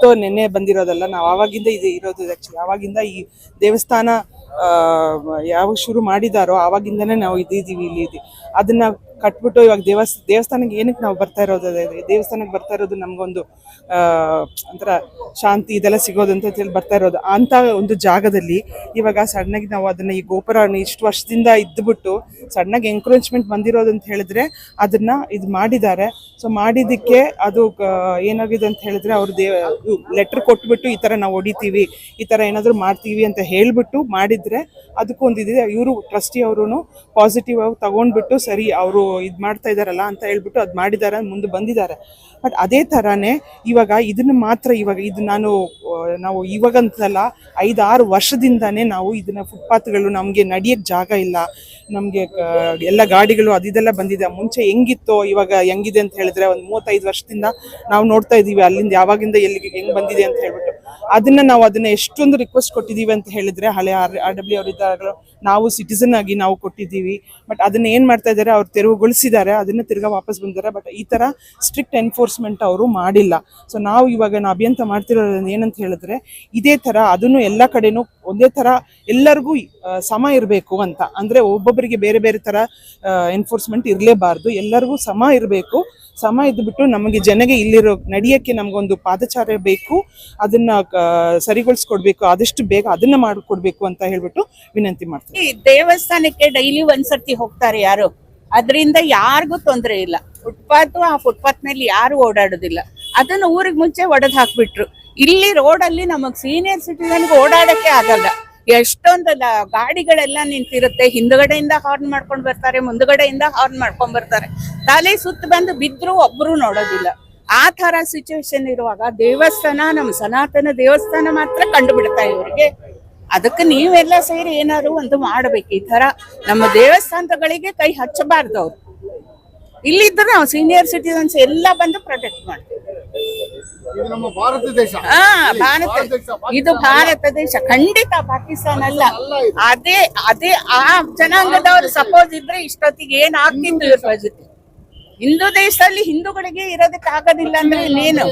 ಇವತ್ತೋ ನೆನ್ನೆ ಬಂದಿರೋದಲ್ಲ, ನಾವು ಆವಾಗಿಂದ ಇದೆ ಇರೋದು. ಆ್ಯಕ್ಚುಲಿ ಆವಾಗಿಂದ ಈ ದೇವಸ್ಥಾನ ಯಾವಾಗ ಶುರು ಮಾಡಿದಾರೋ ಆವಾಗಿಂದನೇ ನಾವು ಇದ್ದೀವಿ ಇಲ್ಲಿ. ಅದನ್ನ ಕಟ್ಬಿಟ್ಟು ಇವಾಗ ದೇವಸ್ಥಾನಕ್ಕೆ ಏನಕ್ಕೆ ನಾವು ಬರ್ತಾ ಇರೋದು, ದೇವಸ್ಥಾನಕ್ಕೆ ಬರ್ತಾ ಇರೋದು ನಮಗೊಂದು ಒಂಥರ ಶಾಂತಿ ಇದೆಲ್ಲ ಸಿಗೋದು ಅಂತ ಹೇಳಿ ಬರ್ತಾ ಇರೋದು. ಅಂತ ಒಂದು ಜಾಗದಲ್ಲಿ ಇವಾಗ ಸಣ್ಣಗೆ ನಾವು ಅದನ್ನ ಈ ಗೋಪುರ ಇಷ್ಟು ವರ್ಷದಿಂದ ಇದ್ದುಬಿಟ್ಟು ಸಣ್ಣಗೆ ಎಂಕ್ರೋಚ್ಮೆಂಟ್ ಬಂದಿರೋದು ಅಂತ ಹೇಳಿದ್ರೆ ಅದನ್ನ ಇದು ಮಾಡಿದ್ದಾರೆ. ಸೊ ಮಾಡಿದ್ದಕ್ಕೆ ಅದು ಏನಾಗಿದೆ ಅಂತ ಹೇಳಿದ್ರೆ ಅವ್ರು ಲೆಟರ್ ಕೊಟ್ಬಿಟ್ಟು ಈ ಥರ ನಾವು ಹೊಡಿತೀವಿ, ಈ ಥರ ಏನಾದರೂ ಮಾಡ್ತೀವಿ ಅಂತ ಹೇಳ್ಬಿಟ್ಟು ಮಾಡಿದ್ರೆ ಅದಕ್ಕೂ ಒಂದಿದೆ. ಇವರು ಟ್ರಸ್ಟಿ ಅವರು ಪಾಸಿಟಿವ್ ಆಗಿ ತಗೊಂಡ್ಬಿಟ್ಟು ಸರಿ ಅವರು ಇದು ಮಾಡ್ತಾ ಇದ್ದಾರಲ್ಲ ಅಂತ ಹೇಳ್ಬಿಟ್ಟು ಅದು ಮಾಡಿದ್ದಾರೆ, ಮುಂದೆ ಬಂದಿದ್ದಾರೆ. ಬಟ್ ಅದೇ ಥರನೇ ಇವಾಗ ಇದನ್ನು ಮಾತ್ರ ಇವಾಗ ಇದು ನಾವು ಇವಾಗಂತಲ್ಲ 5-6 ವರ್ಷದಿಂದಾನೇ ನಾವು ಇದನ್ನ ಫುಟ್ಪಾತ್ಗಳು ನಮಗೆ ನಡೆಯೋಕ್ಕೆ ಜಾಗ ಇಲ್ಲ, ನಮಗೆ ಎಲ್ಲ ಗಾಡಿಗಳು ಅದೆಲ್ಲ ಬಂದಿದೆ. ಮುಂಚೆ ಹೆಂಗಿತ್ತೋ ಇವಾಗ ಹೆಂಗಿದೆ ಅಂತ ಹೇಳಿದ್ರೆ ಒಂದು 35 ವರ್ಷದಿಂದ ನಾವು ನೋಡ್ತಾ ಇದ್ದೀವಿ ಅಲ್ಲಿಂದ ಯಾವಾಗಿಂದ ಎಲ್ಲಿಗೆ ಹೆಂಗೆ ಬಂದಿದೆ ಅಂತ ಹೇಳ್ಬಿಟ್ಟು ಅದನ್ನ ಎಷ್ಟೊಂದು ರಿಕ್ವೆಸ್ಟ್ ಕೊಟ್ಟಿದ್ದೀವಿ ಅಂತ ಹೇಳಿದ್ರೆ ಹಳೆ RW ಅವರಿದ್ದಾಗ ನಾವು ಸಿಟಿಸನ್ ಆಗಿ ನಾವು ಕೊಟ್ಟಿದ್ದೀವಿ. ಬಟ್ ಅದನ್ನ ಏನು ಮಾಡ್ತಾ ಇದ್ದಾರೆ, ಅವ್ರು ತೆರವುಗೊಳಿಸಿದ್ದಾರೆ, ಅದನ್ನ ತಿರ್ಗಾ ವಾಪಸ್ ಬಂದಿದ್ದಾರೆ. ಬಟ್ ಈ ಥರ ಸ್ಟ್ರಿಕ್ಟ್ ಎನ್ಫೋರ್ಸ್ಮೆಂಟ್ ಅವರು ಮಾಡಿಲ್ಲ. ಸೊ ನಾವು ಇವಾಗ ಅಭಿಯಂತ ಮಾಡ್ತಿರೋದು ಏನಂತ ಹೇಳಿದ್ರೆ ಇದೇ ಥರ ಅದನ್ನು ಎಲ್ಲ ಕಡೆನೂ ಒಂದೇ ಥರ ಎಲ್ಲರಿಗೂ ಸಮ ಇರಬೇಕು ಅಂತ. ಅಂದರೆ ಒಬ್ಬೊಬ್ಬರಿಗೆ ಬೇರೆ ಬೇರೆ ಥರ ಎನ್ಫೋರ್ಸ್ಮೆಂಟ್ ಇರಲೇಬಾರ್ದು, ಎಲ್ಲರಿಗೂ ಸಮ ಇರಬೇಕು. ಸಮ ಇದ್ದುಬಿಟ್ಟು ನಮಗೆ ಜನಗೆ ಇಲ್ಲಿರೋ ನಡೆಯೋಕ್ಕೆ ನಮಗೊಂದು ಪಾದಚಾರ ಬೇಕು, ಅದನ್ನ ಸರಿಗೊಳಿಸ್ಕೊಡ್ಬೇಕು, ಆದಷ್ಟು ಬೇಗ ಅದನ್ನ ಮಾಡಿಕೊಡ್ಬೇಕು ಅಂತ ಹೇಳ್ಬಿಟ್ಟು ವಿನಂತಿ ಮಾಡ್ತೀವಿ. ದೇವಸ್ಥಾನಕ್ಕೆ ಡೈಲಿ ಒಂದ್ಸರ್ತಿ ಹೋಗ್ತಾರೆ ಯಾರು, ಅದರಿಂದ ಯಾರಿಗೂ ತೊಂದರೆ ಇಲ್ಲ. ಆ ಫುಟ್ಪಾತ್ ಮೇಲೆ ಯಾರು ಓಡಾಡೋದಿಲ್ಲ. ಅದನ್ನ ಊರಿಗೆ ಮುಂಚೆ ಒಡೆದು ಹಾಕ್ಬಿಟ್ರು. ಇಲ್ಲಿ ರೋಡಲ್ಲಿ ನಮಗ್ ಸೀನಿಯರ್ ಸಿಟಿಜನ್ಗೆ ಓಡಾಡಕ್ಕೆ ಆಗಲ್ಲ. ಎಷ್ಟೊಂದಲ್ಲ ಗಾಡಿಗಳೆಲ್ಲ ನಿಂತಿರುತ್ತೆ, ಹಿಂದ್ಗಡೆಯಿಂದ ಹಾರ್ನ್ ಮಾಡ್ಕೊಂಡ್ ಬರ್ತಾರೆ, ಮುಂದ್ಗಡೆಯಿಂದ ಹಾರ್ನ್ ಮಾಡ್ಕೊಂಡ್ ಬರ್ತಾರೆ. ತಲೆ ಸುತ್ತ ಬಂದು ಬಿದ್ರು ಒಬ್ರು ನೋಡೋದಿಲ್ಲ. ಆ ತರ ಸಿಚುವೇಶನ್ ಇರುವಾಗ ದೇವಸ್ಥಾನ, ನಮ್ಮ ಸನಾತನ ದೇವಸ್ಥಾನ ಮಾತ್ರ ಕಂಡು ಬಿಡ್ತಾ ಇವ್ರಿಗೆ. ಅದಕ್ಕೆ ನೀವೆಲ್ಲ ಸೇರಿ ಏನಾದ್ರು ಒಂದು ಮಾಡ್ಬೇಕು. ಈ ತರ ನಮ್ಮ ದೇವಸ್ಥಾನಗಳಿಗೆ ಕೈ ಹಚ್ಚಬಾರ್ದು. ಅವ್ರು ಇಲ್ಲಿದ್ರು ನಾವು ಸೀನಿಯರ್ ಸಿಟಿಜನ್ಸ್ ಎಲ್ಲ ಬಂದು ಪ್ರೊಟೆಕ್ಟ್ ಮಾಡ್ತೀವಿ. ಇದು ಭಾರತ ದೇಶ, ಖಂಡಿತ ಪಾಕಿಸ್ತಾನ ಅಲ್ಲ. ಅದೇ ಆ ಜನಾಂಗದವ್ರು ಸಪೋಸ್ ಇದ್ರೆ ಇಷ್ಟೊತ್ತಿಗೆ ಏನ್ ಆಗ್ತಿತ್ತು ಇವ್ರ ಪರಿಸ್ಥಿತಿ. ಹಿಂದೂ ದೇಶದಲ್ಲಿ ಹಿಂದೂಗಳಿಗೆ ಇರೋದಕ್ಕೆ ಆಗೋದಿಲ್ಲ ಅಂದ್ರೆ ಇನ್ನೇನು,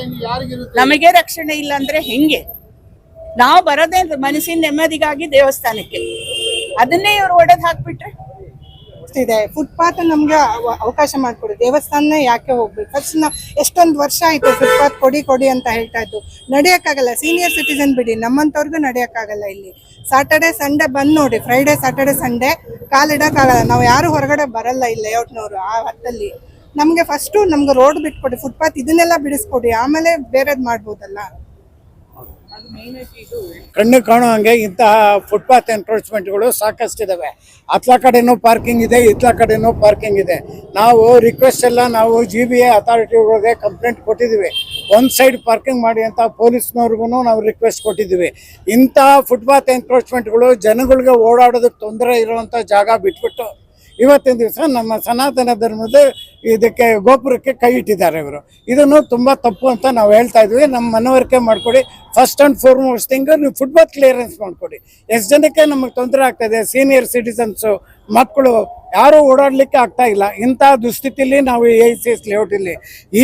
ನಮಗೆ ರಕ್ಷಣೆ ಇಲ್ಲ ಅಂದ್ರೆ ಹೆಂಗೆ? ನಾವು ಬರೋದೇ ಮನಸ್ಸಿನ ನೆಮ್ಮದಿಗಾಗಿ ದೇವಸ್ಥಾನಕ್ಕೆ, ಅದನ್ನೇ ಇವ್ರು ಒಡೆದು ಹಾಕ್ಬಿಟ್ರೆ ಇದೆ. ಫುಟ್ಪಾತ್ ನಮ್ಗೆ ಅವಕಾಶ ಮಾಡ್ಕೊಡಿ, ದೇವಸ್ಥಾನ ಯಾಕೆ ಹೋಗ್ಬೇಕು? ಫಸ್ಟ್ ನಾವು ಎಷ್ಟೊಂದು ವರ್ಷ ಆಯ್ತು ಫುಟ್ಪಾತ್ ಕೊಡಿ ಅಂತ ಹೇಳ್ತಾ ಇದ್ದು, ನಡೆಯಕ್ಕಾಗಲ್ಲ. ಸೀನಿಯರ್ ಸಿಟಿಸನ್ ಬಿಡಿ, ನಮ್ಮಂತವ್ರಿಗೂ ನಡೆಯಕ್ಕಾಗಲ್ಲ. ಇಲ್ಲಿ ಸಾಟರ್ಡೆ ಸಂಡೇ ಬಂದ್ ನೋಡಿ, ಫ್ರೈಡೆ ಸಾಟರ್ಡೆ ಸಂಡೇ ಕಾಲಿಡಕ್ಕಾಗಲ್ಲ. ನಾವು ಯಾರು ಹೊರಗಡೆ ಬರಲ್ಲ ಇಲ್ಲಿ ಲೇಔಟ್ನವರು. ಆ ಹೊತ್ತಲ್ಲಿ ನಮ್ಗೆ ಫಸ್ಟು ನಮ್ಗೆ ರೋಡ್ ಬಿಟ್ಕೊಡಿ, ಫುಟ್ಪಾತ್ ಇದನ್ನೆಲ್ಲ ಬಿಡಿಸ್ಕೊಡಿ, ಆಮೇಲೆ ಬೇರೆದ್ ಮಾಡ್ಬೋದಲ್ಲ. ಕಣ್ಣು ಕಾಣೋ ಹಂಗೆ ಇಂತಹ ಫುಟ್ಪಾತ್ ಎನ್ಕ್ರೋಚ್ಮೆಂಟ್ಗಳು ಸಾಕಷ್ಟಿದಾವೆ. ಅತ್ಲ ಕಡೆನೂ ಪಾರ್ಕಿಂಗ್ ಇದೆ, ಇತ್ಲ ಕಡೆನೂ ಪಾರ್ಕಿಂಗ್ ಇದೆ. ನಾವು ರಿಕ್ವೆಸ್ಟ್ ಎಲ್ಲ ನಾವು GBA ಅಥಾರಿಟಿಗಳಿಗೆ ಕಂಪ್ಲೇಂಟ್ ಕೊಟ್ಟಿದ್ದೀವಿ. ಒಂದು ಸೈಡ್ ಪಾರ್ಕಿಂಗ್ ಮಾಡಿ ಅಂತ ಪೊಲೀಸ್ನವ್ರಿಗೂ ನಾವು ರಿಕ್ವೆಸ್ಟ್ ಕೊಟ್ಟಿದ್ದೀವಿ. ಇಂತಹ ಫುಟ್ಪಾತ್ ಎನ್ಕ್ರೋಚ್ಮೆಂಟ್ಗಳು ಜನಗಳಿಗೆ ಓಡಾಡೋದಕ್ಕೆ ತೊಂದರೆ ಇರುವಂಥ ಜಾಗ ಬಿಟ್ಬಿಟ್ಟು ಇವತ್ತಿನ ದಿವಸ ನಮ್ಮ ಸನಾತನ ಧರ್ಮದ ಇದಕ್ಕೆ ಗೋಪುರಕ್ಕೆ ಕೈ ಇಟ್ಟಿದ್ದಾರೆ ಇವರು. ಇದನ್ನು ತುಂಬ ತಪ್ಪು ಅಂತ ನಾವು ಹೇಳ್ತಾ ಇದ್ವಿ. ನಮ್ಮ ಮನವರಿಕೆ ಮಾಡಿಕೊಡಿ. ಫಸ್ಟ್ ಆ್ಯಂಡ್ ಫಾರ್ಮೋಸ್ಟ್ ಥಿಂಗ್ ನೀವು ಫುಟ್ಪಾತ್ ಕ್ಲಿಯರೆನ್ಸ್ ಮಾಡಿಕೊಡಿ. ಎಷ್ಟು ಜನಕ್ಕೆ ನಮಗೆ ತೊಂದರೆ ಆಗ್ತಾಯಿದೆ, ಸೀನಿಯರ್ ಸಿಟಿಸನ್ಸು, ಮಕ್ಕಳು ಯಾರೂ ಓಡಾಡಲಿಕ್ಕೆ ಆಗ್ತಾ ಇಲ್ಲ. ಇಂಥ ದುಸ್ಥಿತಿಲಿ ನಾವು AICS ಲೇಔಟ್ ಇಲ್ಲಿ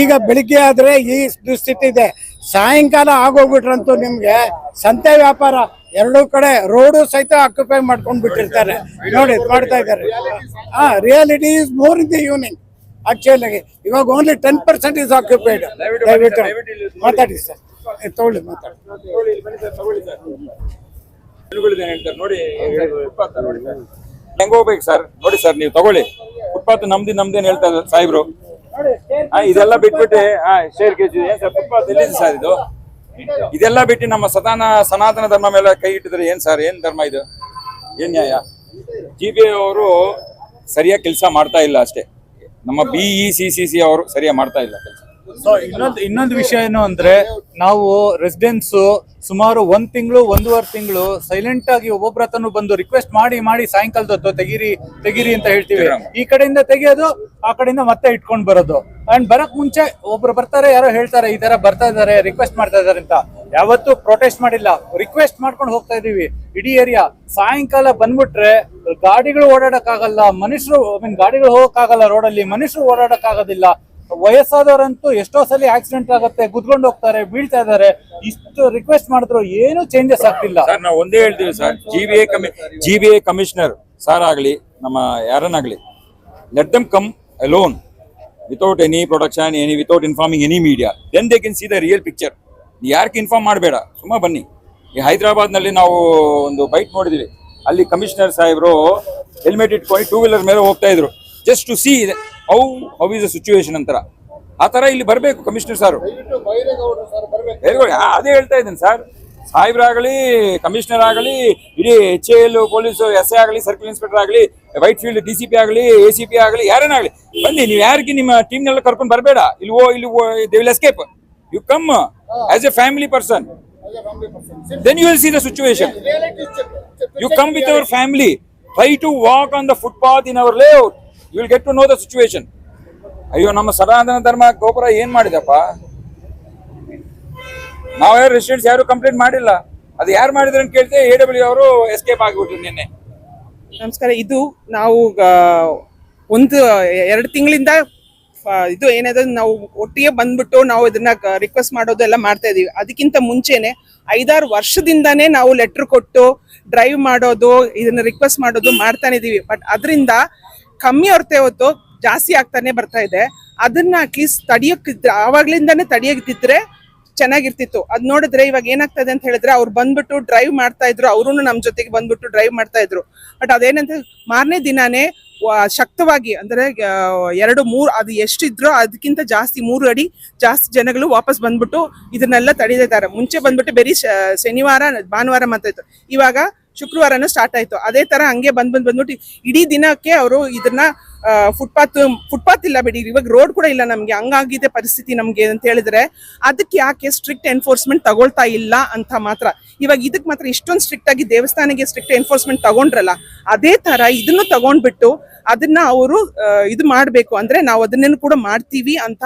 ಈಗ ಬೆಳಿಗ್ಗೆ ಆದರೆ ಈ ದುಸ್ಥಿತಿ ಇದೆ. ಸಾಯಂಕಾಲ ಆಗೋಗ್ಬಿಟ್ರಂತೂ ನಿಮಗೆ ಸಂತೆ ವ್ಯಾಪಾರ ಎರಡೂ ಕಡೆ ರೋಡು ಸಹಿತ ಆಕ್ಯುಪೈ ಮಾಡ್ಕೊಂಡು ಬಿಟ್ಟಿರ್ತಾರೆ. ನೋಡಿ ಮಾಡ್ತಾ ಇದ್ದಾರೆ. Reality is more in the evening. Actually ಇವಾಗ ಓನ್ಲಿ 10% ಈಸ್ ಆಕ್ಯುಪೈಡ್. ದಯವಿಟ್ಟು ಮಾತಾಡಿ ಸರ್, ತಗೊಳ್ಳಿ ಮಾತಾಡಿ. ನೋಡಿ ಹೆಂಗ್ ಹೋಗ್ಬೇಕು ಸರ್? ನೋಡಿ ಸರ್, ನೀವು ತಗೊಳ್ಳಿ. ಫುಟ್ಪಾತ್ ನಮ್ದೇನ್ ಹೇಳ್ತಾ ಇದ್ದಾರೆ ಸಾಹೇಬ್ರು. ಇದೆಲ್ಲ ಬಿಟ್ಬಿಟ್ಟು ಶೇರ್ ಕೆಜಿ ಏನ್ ಸರ್ ಫುಟ್ಪಾತ್ ಎಲ್ಲಿದೆ ಸರ್? ಇದೆಲ್ಲ ಬಿಟ್ಟು ನಮ್ಮ ಸನಾತನ ಧರ್ಮ ಮೇಲೆ ಕೈ ಇಟ್ಟಿದ್ರೆ ಏನ್ ಸರ್? ಏನ್ ಧರ್ಮ ಇದು? ಏನ್ ನ್ಯಾಯ? GBA ಅವರು ಸರಿಯಾಗಿ ಕೆಲಸ ಮಾಡ್ತಾ ಇಲ್ಲ ಅಷ್ಟೇ. ನಮ್ಮ BECCC ಅವರು ಸರಿಯಾಗಿ ಮಾಡ್ತಾ ಇಲ್ಲ ಕೆಲಸ. ಸೊ ಇನ್ನೊಂದು ವಿಷಯ ಏನು ಅಂದ್ರೆ, ನಾವು ರೆಸಿಡೆನ್ಸ್ ಸುಮಾರು 1 ತಿಂಗಳು 1.5 ತಿಂಗಳು ಸೈಲೆಂಟ್ ಆಗಿ ಒಬ್ಬೊಬ್ರ ಹತ್ರನು ಬಂದು ರಿಕ್ವೆಸ್ಟ್ ಮಾಡಿ ಸಾಯಂಕಾಲದ ತೆಗೀರಿ ಅಂತ ಹೇಳ್ತೀವಿ. ಈ ಕಡೆಯಿಂದ ತೆಗಿಯೋದು, ಆ ಕಡೆಯಿಂದ ಮತ್ತೆ ಇಟ್ಕೊಂಡ್ ಬರೋದು. ಅಂಡ್ ಬರಕ್ ಮುಂಚೆ ಒಬ್ರು ಬರ್ತಾರೆ, ಯಾರೋ ಹೇಳ್ತಾರೆ ಈ ತರ ಬರ್ತಾ ಇದಾರೆ, ರಿಕ್ವೆಸ್ಟ್ ಮಾಡ್ತಾ ಇದಾರೆ ಅಂತ. ಯಾವತ್ತೂ ಪ್ರೊಟೆಸ್ಟ್ ಮಾಡಿಲ್ಲ, ರಿಕ್ವೆಸ್ಟ್ ಮಾಡ್ಕೊಂಡು ಹೋಗ್ತಾ ಇದೀವಿ. ಇಡೀ ಏರಿಯಾ ಸಾಯಂಕಾಲ ಬಂದ್ಬಿಟ್ರೆ ಗಾಡಿಗಳು ಓಡಾಡಕ್ ಆಗಲ್ಲ, ಗಾಡಿಗಳು ಹೋಗಕ್ ಆಗಲ್ಲ, ರೋಡಲ್ಲಿ ಮನುಷ್ಯರು ಓಡಾಡಕ್ ಆಗೋದಿಲ್ಲ. ವಯಸ್ಸಾದವರಂತೂ ಎಷ್ಟೋ ಸಲ ಆಕ್ಸಿಡೆಂಟ್ ಆಗುತ್ತೆ, ಗುದ್ಕೊಂಡು ಹೋಗ್ತಾರೆ, ಬೀಳ್ತಾ ಇದಾರೆ. ಇಷ್ಟು ರಿಕ್ವೆಸ್ಟ್ ಮಾಡಿದ್ರು ಏನು ಚೇಂಜಸ್ ಆಗ್ತಿಲ್ಲ. ಸರ್ ನಾವು ಒಂದೇ ಹೇಳ್ತೀವಿ ಸರ್, GBA ಕಮಿಷನರ್ ಸಾರ್ ಆಗ್ಲಿ ನಮ್ಮ ಯಾರನ್ನಾಗ್ಲಿ, let them come alone without any production, without informing any media, then they can see the real picture. ಯಾರಿಗೆ ಇನ್ಫಾರ್ಮ್ ಮಾಡಬೇಡ, ಸುಮ್ಮ ಬನ್ನಿ. ಈ ಹೈದರಾಬಾದ್ ನಲ್ಲಿ ನಾವು ಒಂದು ಬೈಟ್ ನೋಡಿದ್ವಿ, ಅಲ್ಲಿ ಕಮಿಷನರ್ ಸಾಹೇಬ್ರು ಹೆಲ್ಮೆಟ್ ಇಟ್ಕೊಂಡು 2 ವೀಲರ್ ಮೇಲೆ ಹೋಗ್ತಾ ಇದ್ರು, just to see how is the situation ಅಂತರ. ಆ ತರ ಇಲ್ಲಿ ಬರಬೇಕು ಕಮಿಷನರ್ ಸಾರು. ಅದೇ ಹೇಳ್ತಾ ಇದ್ದೇನೆ ಸರ್, ಸಾಹೇಬ್ರಾಗಲಿ, ಕಮಿಷನರ್ ಆಗಲಿ, ಇಡೀ HAL ಪೊಲೀಸ್ SI ಆಗಲಿ, ಸರ್ಕಲ್ ಇನ್ಸ್ಪೆಕ್ಟರ್ ಆಗಲಿ, ವೈಟ್ ಫೀಲ್ಡ್ DCP ಆಗಲಿ, ACP ಆಗಲಿ, ಯಾರೇನಾಗಲಿ ಬನ್ನಿ. ನೀವು ಯಾರಿಗೆ ನಿಮ್ಮ ಟೀಮ್ನೆಲ್ಲ ಕರ್ಕೊಂಡು ಬರಬೇಡ. ಇಲ್ಲಿ they will escape. You come as a family person, then you will see the situation. You come with your family, try to walk on the footpath in our layout, you will get to know the situation. ಅಯ್ಯೋ, ನಮ್ಮ ಸನಾತನ ಧರ್ಮ ಗೋಪುರ ಏನ್ ಮಾಡಿದಪ್ಪ? ನಾವ್ಯಾರು residents ಯಾರು complaint ಮಾಡಿಲ್ಲ. ಅದು ಯಾರು ಮಾಡಿದ್ರೆ ಅಂತ ಕೇಳ್ತೆ, AW ಅವರು ಎಸ್ಕೇಪ್ ಆಗಿಬಿಟ್ರು ನಿನ್ನೆ. ನಮಸ್ಕಾರ. ಇದು ನಾವು 1-2 ತಿಂಗಳಿಂದ ಇದು ಏನಾದ್ರು ನಾವು ಒಟ್ಟಿಗೆ ಬಂದ್ಬಿಟ್ಟು ನಾವು ಇದನ್ನ ರಿಕ್ವೆಸ್ಟ್ ಮಾಡೋದು ಎಲ್ಲ ಮಾಡ್ತಾ ಇದೀವಿ. ಅದಕ್ಕಿಂತ ಮುಂಚೆನೆ 5-6 ವರ್ಷದಿಂದಾನೇ ನಾವು ಲೆಟರ್ ಕೊಟ್ಟು ಡ್ರೈವ್ ಮಾಡೋದು, ಇದನ್ನ ರಿಕ್ವೆಸ್ಟ್ ಮಾಡೋದು ಮಾಡ್ತಾನೆ ಇದೀವಿ. ಬಟ್ ಅದರಿಂದ ಕಮ್ಮಿ ಹೊರತು ಜಾಸ್ತಿ ಆಗ್ತಾನೆ ಬರ್ತಾ ಇದೆ. ಅದನ್ನ ಅಟ್ಲೀಸ್ಟ್ ತಡಿಯೋಕ್ಕಿದ್ರೆ, ಆವಾಗ್ಲಿಂದಾನೇ ತಡಿಯೋಕ್ಕಿದ್ರೆ ಚೆನ್ನಾಗಿರ್ತಿತ್ತು. ಅದ್ ನೋಡಿದ್ರೆ ಇವಾಗ ಏನಾಗ್ತದೆ ಅಂತ ಹೇಳಿದ್ರೆ, ಅವ್ರು ಬಂದ್ಬಿಟ್ಟು ಡ್ರೈವ್ ಮಾಡ್ತಾ ಇದ್ರು, ಅವ್ರು ನಮ್ ಜೊತೆಗೆ ಬಂದ್ಬಿಟ್ಟು ಡ್ರೈವ್ ಮಾಡ್ತಾ ಇದ್ರು. ಬಟ್ ಅದೇನಂತ ಮಾರನೇ ದಿನಾನೇ ಶಕ್ತವಾಗಿ, ಅಂದ್ರೆ 2-3 ಅದು ಎಷ್ಟಿದ್ರು ಅದಕ್ಕಿಂತ ಜಾಸ್ತಿ 3 ಅಡಿ ಜಾಸ್ತಿ ಜನಗಳು ವಾಪಸ್ ಬಂದ್ಬಿಟ್ಟು ಇದನ್ನೆಲ್ಲ ತಡೆದಿದ್ದಾರೆ. ಮುಂಚೆ ಬಂದ್ಬಿಟ್ಟು ಬರೀ ಶನಿವಾರ ಭಾನುವಾರ ಮಾತ್ರ ಇತ್ತು, ಇವಾಗ ಶುಕ್ರವಾರನೂ ಸ್ಟಾರ್ಟ್ ಆಯ್ತು. ಅದೇ ತರ ಹಂಗೆ ಬಂದ್ಬಿಟ್ಟು ಇಡೀ ದಿನಕ್ಕೆ ಅವರು ಇದನ್ನ ಫುಟ್ಪಾತ್ ಇಲ್ಲ ಬಿಡಿ, ಇವಾಗ ರೋಡ್ ಕೂಡ ಇಲ್ಲ ನಮ್ಗೆ, ಹಂಗಾಗಿದೆ ಪರಿಸ್ಥಿತಿ ನಮ್ಗೆ ಅಂತ ಹೇಳಿದ್ರೆ, ಅದಕ್ಕೆ ಯಾಕೆ ಸ್ಟ್ರಿಕ್ಟ್ ಎನ್ಫೋರ್ಸ್ಮೆಂಟ್ ತಗೊಳ್ತಾ ಇಲ್ಲ ಅಂತ ಮಾತ್ರ. ಇವಾಗ ಇದಕ್ ಮಾತ್ರ ಇಷ್ಟೊಂದು ಸ್ಟ್ರಿಕ್ಟ್ ಆಗಿ ದೇವಸ್ಥಾನಕ್ಕೆ ಸ್ಟ್ರಿಕ್ಟ್ ಎನ್ಫೋರ್ಸ್ಮೆಂಟ್ ತಗೊಂಡ್ರಲ್ಲ, ಅದೇ ತರ ಇದನ್ನು ತಗೊಂಡ್ಬಿಟ್ಟು ಅದನ್ನ ಅವರು ಇದು ಮಾಡ್ಬೇಕು. ಅಂದ್ರೆ ನಾವು ಅದನ್ನೇನು ಕೂಡ ಮಾಡ್ತೀವಿ ಅಂತ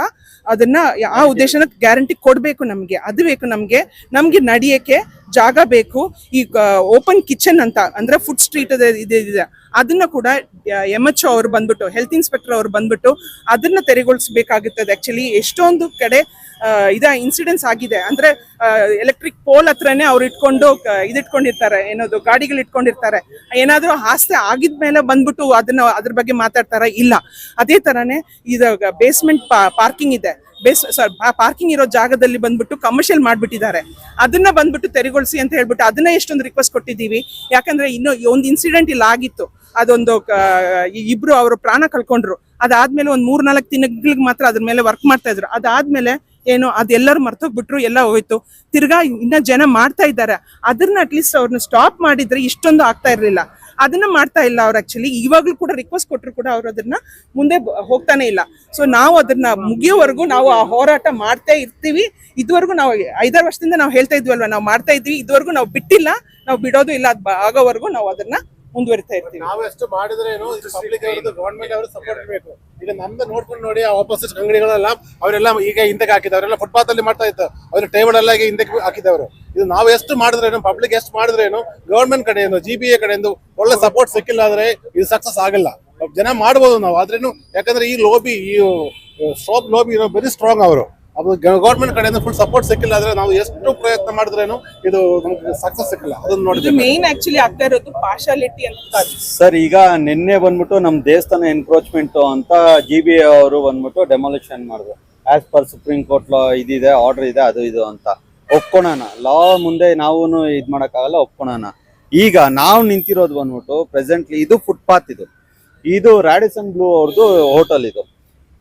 ಅದನ್ನ ಆ ಉದ್ದೇಶನ ಗ್ಯಾರಂಟಿ ಕೊಡ್ಬೇಕು. ನಮ್ಗೆ ಅದು ಬೇಕು. ನಮ್ಗೆ ನಡಿಯಕ್ಕೆ ಜಾಗ ಬೇಕು. ಈ ಓಪನ್ ಕಿಚನ್ ಅಂತ ಅಂದ್ರೆ ಫುಡ್ ಸ್ಟ್ರೀಟ್ ಇದೆ, ಅದನ್ನ ಕೂಡ MHO ಅವರು ಬಂದ್ಬಿಟ್ಟು, ಹೆಲ್ತ್ ಇನ್ಸ್ಪೆಕ್ಟರ್ ಅವರು ಬಂದ್ಬಿಟ್ಟು ಅದನ್ನ ತೆರವುಗೊಳಿಸಬೇಕಾಗುತ್ತದೆ. ಆಕ್ಚುಲಿ ಎಷ್ಟೊಂದು ಕಡೆ ಇನ್ಸಿಡೆಂಟ್ಸ್ ಆಗಿದೆ. ಅಂದ್ರೆ ಎಲೆಕ್ಟ್ರಿಕ್ ಪೋಲ್ ಹತ್ರನೇ ಅವ್ರು ಇಟ್ಕೊಂಡಿರ್ತಾರೆ, ಏನದು ಗಾಡಿಗಳು ಇಟ್ಕೊಂಡಿರ್ತಾರೆ. ಏನಾದ್ರೂ ಹಾಸ್ತೆ ಆಗಿದ್ಮೇಲೆ ಬಂದ್ಬಿಟ್ಟು ಅದ್ರ ಬಗ್ಗೆ ಮಾತಾಡ್ತಾರ? ಇಲ್ಲ. ಅದೇ ತರಾನೇ ಇದು ಬೇಸ್ಮೆಂಟ್ ಪಾರ್ಕಿಂಗ್ ಇದೆ, ಪಾರ್ಕಿಂಗ್ ಇರೋ ಜಾಗದಲ್ಲಿ ಬಂದ್ಬಿಟ್ಟು ಕಮರ್ಷಿಯಲ್ ಮಾಡ್ಬಿಟ್ಟಿದ್ದಾರೆ. ಅದನ್ನ ಬಂದ್ಬಿಟ್ಟು ತೆರವುಗೊಳಿಸಿ ಅಂತ ಹೇಳ್ಬಿಟ್ಟು ಅದನ್ನ ಎಷ್ಟೊಂದು ರಿಕ್ವೆಸ್ಟ್ ಕೊಟ್ಟಿದ್ದೀವಿ. ಯಾಕಂದ್ರೆ ಇನ್ನು ಒಂದು ಇನ್ಸಿಡೆಂಟ್ ಇಲ್ಲ ಆಗಿತ್ತು, ಅದೊಂದು ಇಬ್ರು ಅವರು ಪ್ರಾಣ ಕಳ್ಕೊಂಡ್ರು. ಅದಾದ್ಮೇಲೆ ಒಂದು 3-4 ದಿನಗಳಿಗೆ ಮಾತ್ರ ಅದ್ರ ಮೇಲೆ ವರ್ಕ್ ಮಾಡ್ತಾ ಇದ್ರು. ಅದಾದ್ಮೇಲೆ ಏನು ಅದೆಲ್ಲರೂ ಮರ್ತೋಗ್ಬಿಟ್ರು, ಎಲ್ಲ ಹೋಯ್ತು. ತಿರ್ಗಾ ಇನ್ನ ಜನ ಮಾಡ್ತಾ ಇದ್ದಾರೆ. ಅದನ್ನ ಅಟ್ಲೀಸ್ಟ್ ಅವ್ರನ್ನ ಸ್ಟಾಪ್ ಮಾಡಿದ್ರೆ ಇಷ್ಟೊಂದು ಆಗ್ತಾ ಇರ್ಲಿಲ್ಲ. ಅದನ್ನ ಮಾಡ್ತಾ ಇಲ್ಲ ಅವ್ರು. ಆಕ್ಚುಲಿ ಇವಾಗ್ಲೂ ಕೂಡ ರಿಕ್ವೆಸ್ಟ್ ಕೊಟ್ಟರು ಕೂಡ ಅವ್ರು ಅದನ್ನ ಮುಂದೆ ಹೋಗ್ತಾನೆ ಇಲ್ಲ. ಸೊ ನಾವು ಅದನ್ನ ಮುಗಿಯೋವರೆಗೂ ನಾವು ಆ ಹೋರಾಟ ಮಾಡ್ತಾ ಇರ್ತೀವಿ. ಇದುವರೆಗೂ ನಾವು 5-6 ವರ್ಷದಿಂದ ನಾವು ಹೇಳ್ತಾ ಇದ್ವಲ್ವಾ, ನಾವು ಮಾಡ್ತಾ ಇದ್ವಿ. ಇದುವರೆಗೂ ನಾವು ಬಿಟ್ಟಿಲ್ಲ, ನಾವು ಬಿಡೋದು ಇಲ್ಲ. ಅದು ಆಗೋವರೆಗೂ ನಾವು ಅದನ್ನ ಮುಂದುವರಿತಾ ಇರ್ತೀವಿ. ನಾವೆಷ್ಟು ಮಾಡಿದ್ರೇನು ಪಬ್ಲಿಕ್ ಅವರದ್ದು, ಗವರ್ಮೆಂಟ್ ಅವರು ಸಪೋರ್ಟ್ ಬೇಕು. ಈಗ ನಮ್ದು ನೋಡ್ಕೊಂಡು ನೋಡಿ, ಆ ಆಪೋಸಿಟ್ ಅಂಗಡಿಗಳೆಲ್ಲ ಅವರೆಲ್ಲ ಈಗ ಹಿಂದಕ್ಕೆ ಹಾಕಿದವರೆಲ್ಲ ಫುಟ್ಪಾತ್ ಅಲ್ಲಿ ಮಾಡ್ತಾ ಇತ್ತು, ಅವ್ರ ಟೇಬಲ್ ಎಲ್ಲ ಈಗ ಹಿಂದಕ್ಕೆ ಹಾಕಿದವರು. ಇದು ನಾವು ಎಷ್ಟು ಮಾಡಿದ್ರೇನು, ಪಬ್ಲಿಕ್ ಎಷ್ಟು ಮಾಡಿದ್ರೇನು, ಗವರ್ಮೆಂಟ್ ಕಡೆಯಿಂದ GBA ಕಡೆಯಿಂದ ಒಳ್ಳೆ ಸಪೋರ್ಟ್ ಸಿಕ್ಕಿಲ್ಲ ಅಂದ್ರೆ ಇದು ಸಕ್ಸಸ್ ಆಗಲ್ಲ. ಜನ ಮಾಡ್ಬೋದು ನಾವು, ಆದ್ರೇನು ಯಾಕಂದ್ರೆ ಈ ಲೋಬಿ, ಈ ಸ್ಟಾಪ್ ಲೋಬಿ ವೆರಿ ಸ್ಟ್ರಾಂಗ್. ಅವರು ಅದು ಗವರ್ಮೆಂಟ್ ಕಡೆಯಿಂದ ಫುಲ್ ಸಪೋರ್ಟ್ ಸಿಕ್ಕಿಲ್ಲ ಅಂದ್ರೆ ನಾವು ಎಷ್ಟು ಪ್ರಯತ್ನ ಮಾಡಿದ್ರೇನು ಇದು ನಮ್ಗೆ ಸಕ್ಸಸ್ ಸಿಕ್ಕಿಲ್ಲ. ಅದನ್ನ ನೋಡಿ ಮೇನ್ ಆಕ್ಚುಲಿ ಆಗ್ತಾ ಇರೋದು ಪಾರ್ಶಾಲಿಟಿ ಅಂತ ಸರ್. ಈಗ ನಿನ್ನೆ ಬಂದ್ಬಿಟ್ಟು ನಮ್ ದೇವಸ್ಥಾನ ಎನ್ಕ್ರೋಚ್ಮೆಂಟ್ ಅಂತ GBA ಅವರು ಬಂದ್ಬಿಟ್ಟು ಡೆಮಾಲಿಷನ್ ಮಾಡಿದ್ರು. ಆಸ್ ಪರ್ ಸುಪ್ರೀಂ ಕೋರ್ಟ್ ಲಾ ಇದಿದೆ, ಆರ್ಡರ್ ಇದೆ, ಅದು ಇದು ಅಂತ ಒಪ್ಕೊಳೋಣ. ಲಾ ಮುಂದೆ ನಾವು ಇದ್ ಮಾಡಕ್ಕಾಗಲ್ಲ, ಒಪ್ಕೊಳೋಣ. ಈಗ ನಾವು ನಿಂತಿರೋದು ಬಂದ್ಬಿಟ್ಟು ಪ್ರೆಸೆಂಟ್ಲಿ ಇದು ಫುಟ್ಪಾತ್, ಇದು ರಾಡಿಸನ್ ಬ್ಲೂ ಅವ್ರದ್ದು ಹೋಟೆಲ್.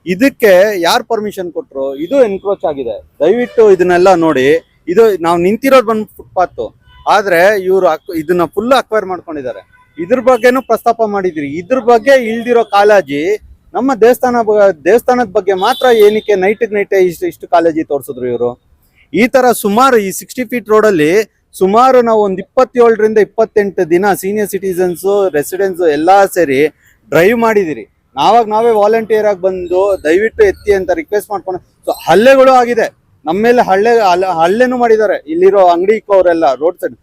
ಇದಕ್ಕೆ ಯಾರು ಪರ್ಮಿಷನ್ ಕೊಟ್ರು? ಇದು ಎನ್ಕ್ರೋಚ್ ಆಗಿದೆ. ದಯವಿಟ್ಟು ಇದನ್ನೆಲ್ಲ ನೋಡಿ. ಇದು ನಾವು ನಿಂತಿರೋದು ಬಂದು ಫುಟ್ಪಾತ್, ಆದ್ರೆ ಇವರು ಇದನ್ನ ಫುಲ್ ಅಕ್ವೈರ್ ಮಾಡ್ಕೊಂಡಿದ್ದಾರೆ. ಇದ್ರ ಬಗ್ಗೆನೂ ಪ್ರಸ್ತಾಪ ಮಾಡಿದ್ರಿ. ಇದ್ರ ಬಗ್ಗೆ ಇಲ್ದಿರೋ ಕಾಳಜಿ ನಮ್ಮ ದೇವಸ್ಥಾನದ ಬಗ್ಗೆ ಮಾತ್ರ ಏನಕ್ಕೆ ನೈಟ್ ಇಷ್ಟು ಕಾಳಜಿ ತೋರಿಸಿದ್ರು ಇವರು? ಈ ತರ ಸುಮಾರು ಈ 60 ಫೀಟ್ ರೋಡ್ ಅಲ್ಲಿ ಸುಮಾರು ನಾವು ಒಂದು 27ರಿಂದ 28 ದಿನ ಸೀನಿಯರ್ ಸಿಟಿಸನ್ಸ್, ರೆಸಿಡೆನ್ಸ್ ಎಲ್ಲಾ ಸೇರಿ ಡ್ರೈವ್ ಮಾಡಿದಿರಿ. ನಾವೇ ವಾಲಂಟಿಯರ್ ಆಗಿ ಬಂದು ದಯವಿಟ್ಟು ಎತ್ತಿ ಅಂತ ರಿಕ್ವೆಸ್ಟ್ ಮಾಡ್ಕೊಂಡು, ಸೊ ಹಲ್ಲೆಗಳು ಆಗಿದೆ ನಮ್ಮ ಮೇಲೆ. ಹಲ್ಲೆನೂ ಮಾಡಿದ್ದಾರೆ ಇಲ್ಲಿರೋ ಅಂಗಡಿ ಅವರೆಲ್ಲ ರೋಡ್ ಸೈಡ್.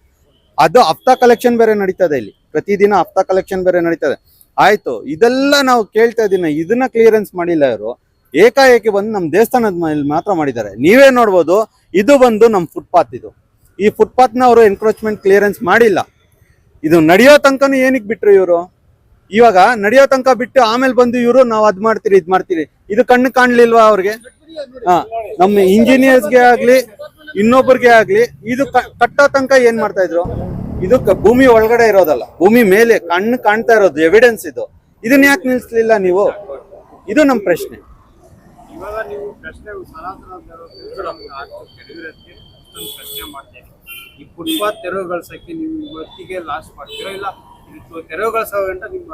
ಅದು ಹಫ್ತಾ ಕಲೆಕ್ಷನ್ ಬೇರೆ ನಡೀತದೆ ಇಲ್ಲಿ, ಪ್ರತಿದಿನ ಹಫ್ತಾ ಕಲೆಕ್ಷನ್ ಬೇರೆ ನಡೀತದೆ. ಆಯ್ತು, ಇದೆಲ್ಲ ನಾವು ಕೇಳ್ತಾ ಇದೀನಿ, ಇದನ್ನ ಕ್ಲಿಯರೆನ್ಸ್ ಮಾಡಿಲ್ಲ ಇವರು. ಏಕಾಏಕಿ ಬಂದು ನಮ್ಮ ದೇವಸ್ಥಾನದ ಮೇಲೆ ಮಾತ್ರ ಮಾಡಿದ್ದಾರೆ. ನೀವೇ ನೋಡ್ಬೋದು, ಇದು ಬಂದು ನಮ್ಮ ಫುಟ್ಪಾತ್. ಇದು ಈ ಫುಟ್ಪಾತ್ನ ಅವರು ಎನ್ಕ್ರೋಚ್ಮೆಂಟ್ ಕ್ಲಿಯರೆನ್ಸ್ ಮಾಡಿಲ್ಲ. ಇದು ನಡೆಯೋ ತನಕನೂ ಏನಕ್ಕೆ ಬಿಟ್ರು ಇವರು? ಇವಾಗ ನಡೆಯೋ ತನಕ ಬಿಟ್ಟು ಆಮೇಲೆ ಬಂದು ಇವರು ನಾವು ಅದ್ ಮಾಡ್ತೀರಿ ಇದ್ ಮಾಡ್ತೀರಿ, ಇದು ಕಣ್ಣು ಕಾಣ್ಲಿಲ್ವಾ ಅವ್ರಿಗೆ? ನಮ್ಮ ಇಂಜಿನಿಯರ್ಸ್ಗೆ ಆಗ್ಲಿ ಇನ್ನೊಬ್ಬರಿಗೆ ಆಗ್ಲಿ ಇದು ಕಟ್ಟೋ ತನಕ ಏನ್ ಮಾಡ್ತಾ ಇದ್ರು? ಇದು ಭೂಮಿ ಒಳಗಡೆ ಇರೋದಲ್ಲ, ಭೂಮಿ ಮೇಲೆ ಕಣ್ಣು ಕಾಣ್ತಾ ಇರೋದು ಎವಿಡೆನ್ಸ್ ಇದು. ಇದನ್ನ ಯಾಕೆ ನಿಲ್ಸ್ಲಿಲ್ಲ ನೀವು? ಇದು ನಮ್ಮ ಪ್ರಶ್ನೆ. ಇವಾಗ ನೀವು ಪ್ರಶ್ನೆ ಪ್ರಶ್ನೆ ಮಾಡ್ತೀನಿ, ಈ ಫುಟ್ಪಾತ್ ತೆರವುಗೊಳಿಸಕ್ಕೆ ನೀವು ಇವತ್ತಿಗೆ ಲಾಸ್ಟ್ ಮಾಡ್ತೀರಾ ಇಲ್ಲ ತೆರವುಗೊಳಿಸೋ ಗಂಟ ನಿಮ್ಮ?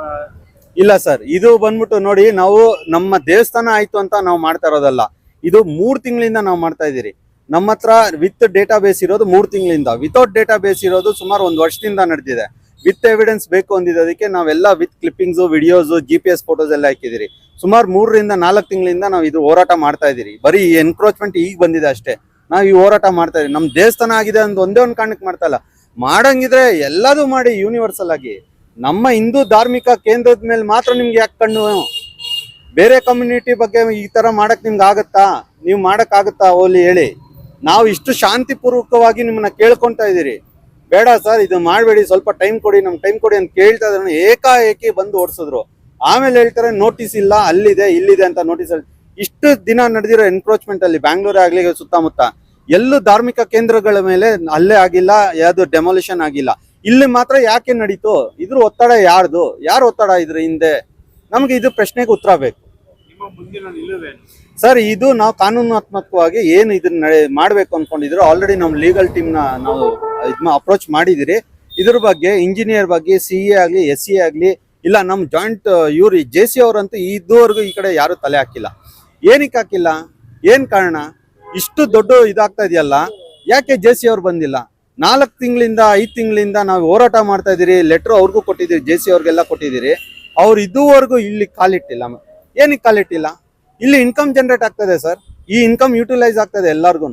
ಇಲ್ಲ ಸರ್, ಇದು ಬಂದ್ಬಿಟ್ಟು ನೋಡಿ, ನಾವು ನಮ್ಮ ದೇವಸ್ಥಾನ ಆಯ್ತು ಅಂತ ನಾವು ಮಾಡ್ತಾ ಇರೋದಲ್ಲ. ಇದು 3 ತಿಂಗಳಿಂದ ನಾವು ಮಾಡ್ತಾ ಇದೀರಿ. ನಮ್ಮ ಹತ್ರ ವಿತ್ ಡೇಟಾ ಬೇಸ್ ಇರೋದು 3 ತಿಂಗಳಿಂದ, ವಿತೌಟ್ ಡೇಟಾ ಬೇಸ್ ಇರೋದು ಸುಮಾರು 1 ವರ್ಷದಿಂದ ನಡೆದಿದೆ. ವಿತ್ ಎವಿಡೆನ್ಸ್ ಬೇಕು ಅಂದಿದ್ದಕ್ಕೆ ನಾವೆಲ್ಲ with clippings, videos, GPS photos ಎಲ್ಲ ಹಾಕಿದಿರಿ. ಸುಮಾರು 3 ರಿಂದ 4 ತಿಂಗಳಿಂದ ನಾವು ಇದು ಹೋರಾಟ ಮಾಡ್ತಾ ಇದೀರಿ. ಬರೀ ಎನ್ಕ್ರೋಚ್ಮೆಂಟ್ ಈಗ ಬಂದಿದೆ ಅಷ್ಟೇ. ನಾವು ಈ ಹೋರಾಟ ಮಾಡ್ತಾ ಇದೀವಿ. ನಮ್ಮ ದೇವಸ್ಥಾನ ಆಗಿದೆ ಅಂತ ಒಂದೇ ಒಂದು ಕಾರಣಕ್ಕೆ ಮಾಡ್ತಾ ಇಲ್ಲ. ಮಾಡಂಗಿದ್ರೆ ಎಲ್ಲದೂ ಮಾಡಿ ಯೂನಿವರ್ಸಲ್ ಆಗಿ. ನಮ್ಮ ಹಿಂದೂ ಧಾರ್ಮಿಕ ಕೇಂದ್ರದ ಮೇಲೆ ಮಾತ್ರ ನಿಮ್ಗೆ ಯಾಕೆ ಕಣ್ಣು? ಬೇರೆ ಕಮ್ಯುನಿಟಿ ಬಗ್ಗೆ ಈ ತರ ಮಾಡಕ್ ನಿಮ್ಗೆ ಆಗತ್ತಾ? ನೀವು ಮಾಡಕ್ ಆಗುತ್ತಾ ಓಲಿ ಹೇಳಿ? ನಾವು ಇಷ್ಟು ಶಾಂತಿಪೂರ್ವಕವಾಗಿ ನಿಮ್ಮನ್ನ ಕೇಳ್ಕೊಂತಾ ಇದೀರಿ. ಬೇಡ ಸರ್, ಇದು ಮಾಡಬೇಡಿ, ಸ್ವಲ್ಪ ಟೈಮ್ ಕೊಡಿ, ನಮ್ಗೆ ಟೈಮ್ ಕೊಡಿ ಅಂತ ಕೇಳ್ತಾ ಇದ್ರೆ ಏಕಾಏಕಿ ಬಂದು ಓಡಿಸಿದ್ರು. ಆಮೇಲೆ ಹೇಳ್ತಾರೆ ನೋಟಿಸ್ ಇಲ್ಲ, ಅಲ್ಲಿದೆ ಇಲ್ಲಿದೆ ಅಂತ ನೋಟಿಸ್. ಇಷ್ಟು ದಿನ ನಡೆದಿರೋ ಎನ್ಕ್ರೋಚ್ಮೆಂಟ್ ಅಲ್ಲಿ ಬ್ಯಾಂಗ್ಳೂರ್ ಆಗ್ಲಿ ಸುತ್ತಮುತ್ತ ಎಲ್ಲೂ ಧಾರ್ಮಿಕ ಕೇಂದ್ರಗಳ ಮೇಲೆ ಅಲ್ಲೇ ಆಗಿಲ್ಲ, ಯಾವ್ದು ಡೆಮಾಲಿಷನ್ ಆಗಿಲ್ಲ. ಇಲ್ಲಿ ಮಾತ್ರ ಯಾಕೆ ನಡೀತು? ಇದ್ರ ಒತ್ತಡ ಯಾರ್ದು? ಯಾರು ಒತ್ತಡ ಇದ್ರ ಹಿಂದೆ? ನಮ್ಗೆ ಇದು ಪ್ರಶ್ನೆಗೆ ಉತ್ತರ ಬೇಕು. ನಿಮ್ಮ ಮುಂದಿನ ನಿಲುವೇನು ಸರ್? ಇದು ನಾವು ಕಾನೂನಾತ್ಮಕವಾಗಿ ಏನು ಇದನ್ನ ಮಾಡ್ಬೇಕು ಅನ್ಕೊಂಡಿದ್ರು. ಆಲ್ರೆಡಿ ನಮ್ಮ ಲೀಗಲ್ ಟೀಮ್ನ ನಾವು ಇದನ್ನ ಅಪ್ರೋಚ್ ಮಾಡಿದಿರಿ. ಇದ್ರ ಬಗ್ಗೆ ಇಂಜಿನಿಯರ್ ಬಗ್ಗೆ CA ಆಗ್ಲಿ SCA ಆಗ್ಲಿ ಇಲ್ಲ ನಮ್ಮ ಜಾಯಿಂಟ್ ಇವ್ರು JC ಅವರಂತೂ ಇದುವರೆಗೂ ಈ ಕಡೆ ಯಾರು ತಲೆ ಹಾಕಿಲ್ಲ. ಏನಕ್ಕೆ ಹಾಕಿಲ್ಲ? ಏನ್ ಕಾರಣ? ಇಷ್ಟು ದೊಡ್ಡ ಇದಾಗ್ತಾ ಇದೆಯಲ್ಲ, ಯಾಕೆ JC ಅವ್ರು ಬಂದಿಲ್ಲ? 4 ತಿಂಗಳಿಂದ 5 ತಿಂಗಳಿಂದ ನಾವು ಹೋರಾಟ ಮಾಡ್ತಾ ಇದೀರಿ. ಲೆಟರ್ ಅವ್ರಿಗೂ ಕೊಟ್ಟಿದ್ದೀರಿ, JC ಅವ್ರಿಗೆಲ್ಲ ಕೊಟ್ಟಿದ್ದೀರಿ. ಅವ್ರು ಇದುವರೆಗೂ ಇಲ್ಲಿ ಕಾಲಿಟ್ಟಿಲ್ಲ. ಏನಕ್ಕೆ ಕಾಲಿಟ್ಟಿಲ್ಲ? ಇಲ್ಲಿ ಇನ್ಕಮ್ ಜನರೇಟ್ ಆಗ್ತದೆ ಸರ್, ಈ ಇನ್ಕಮ್ ಯೂಟಿಲೈಸ್ ಆಗ್ತದೆ ಎಲ್ಲಾರ್ಗು.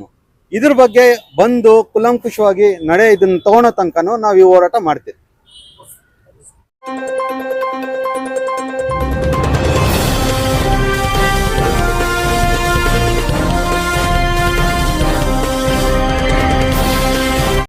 ಇದ್ರ ಬಗ್ಗೆ ಬಂದು ಕುಲಂಕುಷವಾಗಿ ಇದನ್ನ ತಗೊಳೋ ತನಕನೂ ನಾವು ಈ ಹೋರಾಟ ಮಾಡ್ತೀವಿ.